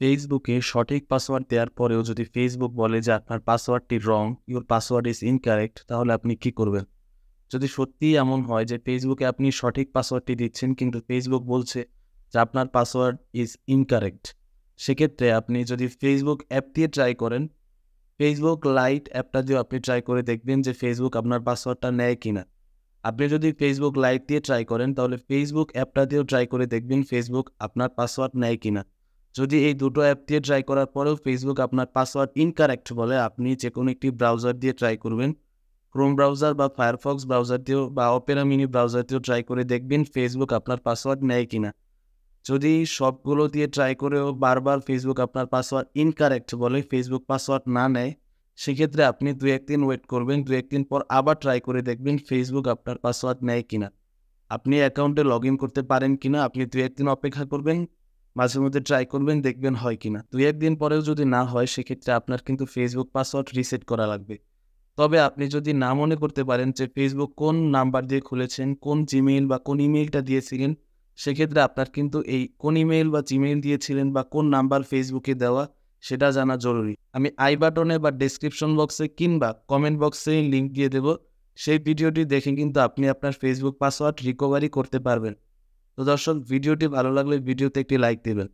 ফেসবুকে সঠিক পাসওয়ার্ড দেওয়ার পরেও যদি ফেসবুক বলে যে আপনার পাসওয়ার্ডটি রং, ইউর পাসওয়ার্ড ইজ ইনকারেক্ট, তাহলে আপনি কি করবেন? যদি সত্যিই এমন হয় যে ফেসবুকে আপনি সঠিক পাসওয়ার্ডটি দিচ্ছেন কিন্তু ফেসবুক বলছে যে আপনার পাসওয়ার্ড ইজ ইনকারেক্ট, সেক্ষেত্রে আপনি যদি ফেসবুক অ্যাপ দিয়ে ট্রাই করেন, ফেসবুক লাইট অ্যাপটা দিয়েও আপনি ট্রাই করে দেখবেন যে ফেসবুক আপনার পাসওয়ার্ডটা নেয় কিনা। আপনি যদি ফেসবুক লাইট দিয়ে ট্রাই করেন তাহলে ফেসবুক অ্যাপটা দিয়েও ট্রাই করে দেখবেন ফেসবুক আপনার পাসওয়ার্ড নেয় কিনা। যদি এই দুটো অ্যাপ দিয়ে ট্রাই করার পরেও ফেসবুক আপনার পাসওয়ার্ড ইনকারেক্ট বলে, আপনি যে কোনো একটি ব্রাউজার দিয়ে ট্রাই করবেন। ক্রোম ব্রাউজার বা ফায়ারফক্স ব্রাউজার দিয়েও বা অপেরা মিনি ব্রাউজার দিয়েও ট্রাই করে দেখবেন ফেসবুক আপনার পাসওয়ার্ড নেয় কিনা। যদি সবগুলো দিয়ে ট্রাই করেও বারবার ফেসবুক আপনার পাসওয়ার্ড ইনকারেক্ট বলে, ফেসবুক পাসওয়ার্ড না নেয়, সেক্ষেত্রে আপনি ২-১ দিন ওয়েট করবেন। ২-১ দিন পর আবার ট্রাই করে দেখবেন ফেসবুক আপনার পাসওয়ার্ড নেয় কিনা। আপনি অ্যাকাউন্টে লগ ইন করতে পারেন কিনা, আপনি ২-১ দিন অপেক্ষা করবেন, মাঝে মধ্যে ট্রাই করবেন, দেখবেন হয় কিনা। ২-১ দিন পরেও যদি না হয়, সেক্ষেত্রে আপনার কিন্তু ফেসবুক পাসওয়ার্ড রিসেট করা লাগবে। তবে আপনি যদি না মনে করতে পারেন যে ফেসবুক কোন নাম্বার দিয়ে খুলেছেন, কোন জিমেইল বা কোন ইমেইলটা দিয়েছিলেন, সেক্ষেত্রে আপনার কিন্তু এই কোন ইমেইল বা জিমেইল দিয়েছিলেন বা কোন নাম্বার ফেসবুকে দেওয়া, সেটা জানা জরুরি। আমি আই বাটনে বা ডেসক্রিপশন বক্সে কিংবা কমেন্ট বক্সে লিঙ্ক দিয়ে দেব। সেই ভিডিওটি দেখে কিন্তু আপনি আপনার ফেসবুক পাসওয়ার্ড রিকভারি করতে পারবেন। তো দর্শক, ভিডিওটি ভালো লাগলে ভিডিওতে একটি লাইক দিবেন।